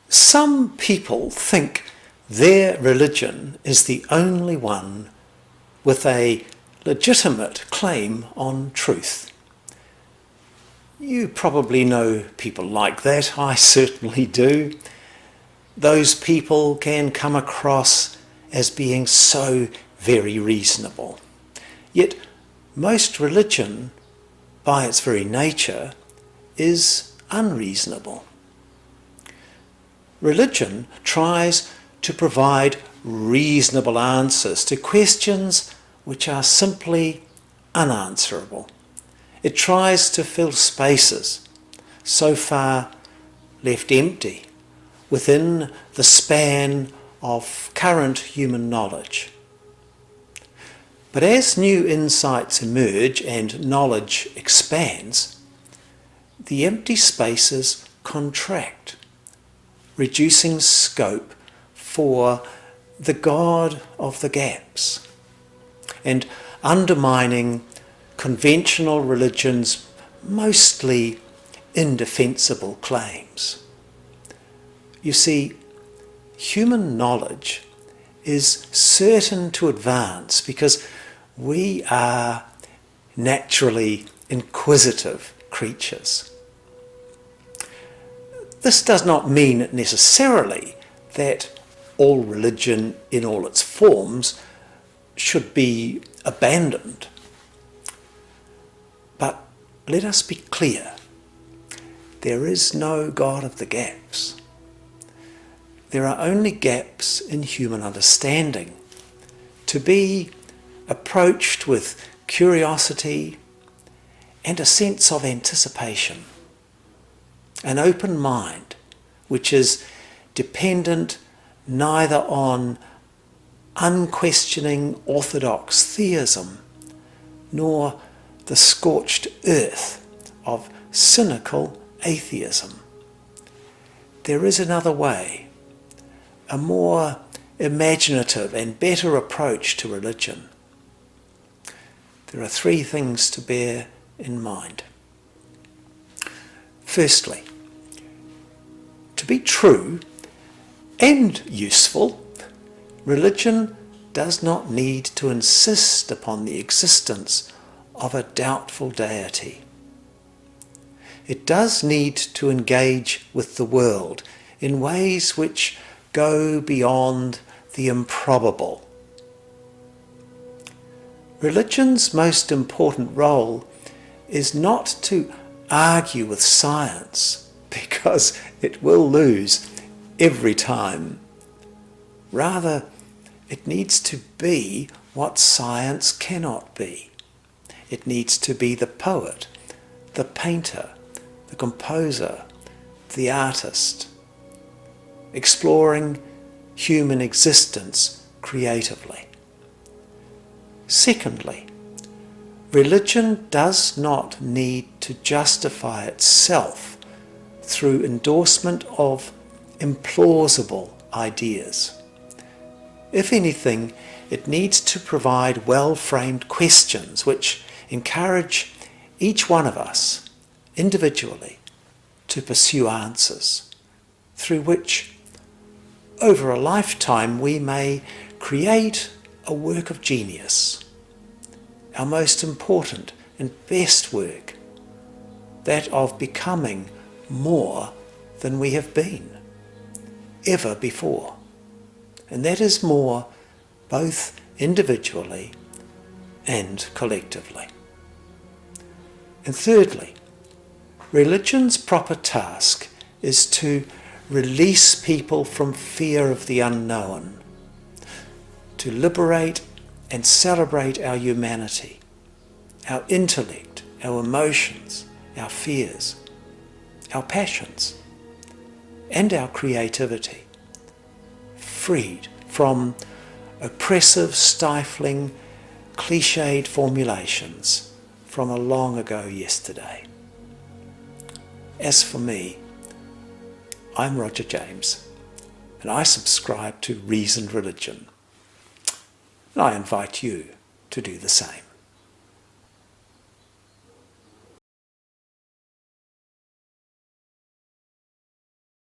Some people think their religion is the only one with a legitimate claim on truth. You probably know people like that. I certainly do. Those people can come across as being so very reasonable. Yet most religion, by its very nature, is unreasonable. Religion tries to provide reasonable answers to questions which are simply unanswerable. It tries to fill spaces so far left empty within the span of current human knowledge. But as new insights emerge and knowledge expands, the empty spaces contract, reducing scope for the God of the gaps and undermining conventional religion's mostly indefensible claims. You see, human knowledge is certain to advance because we are naturally inquisitive creatures. This does not mean necessarily that all religion in all its forms should be abandoned. But let us be clear, there is no God of the gaps. There are only gaps in human understanding, to be approached with curiosity and a sense of anticipation. An open mind which is dependent neither on unquestioning orthodox theism nor the scorched earth of cynical atheism. There is another way, a more imaginative and better approach to religion. There are three things to bear in mind. Firstly, to be true and useful, religion does not need to insist upon the existence of a doubtful deity. It does need to engage with the world in ways which go beyond the improbable. Religion's most important role is not to argue with science, because it will lose every time. Rather, it needs to be what science cannot be. It needs to be the poet, the painter, the composer, the artist, exploring human existence creatively. Secondly, religion does not need to justify itself through endorsement of implausible ideas. If anything, it needs to provide well-framed questions which encourage each one of us individually to pursue answers, through which over a lifetime we may create a work of genius, our most important and best work, that of becoming more than we have been ever before. And that is more both individually and collectively. And thirdly, religion's proper task is to release people from fear of the unknown, to liberate and celebrate our humanity, our intellect, our emotions, our fears, our passions, and our creativity, freed from oppressive, stifling, cliched formulations from a long ago yesterday. As for me, I'm Roger James, and I subscribe to reasoned religion. And I invite you to do the same.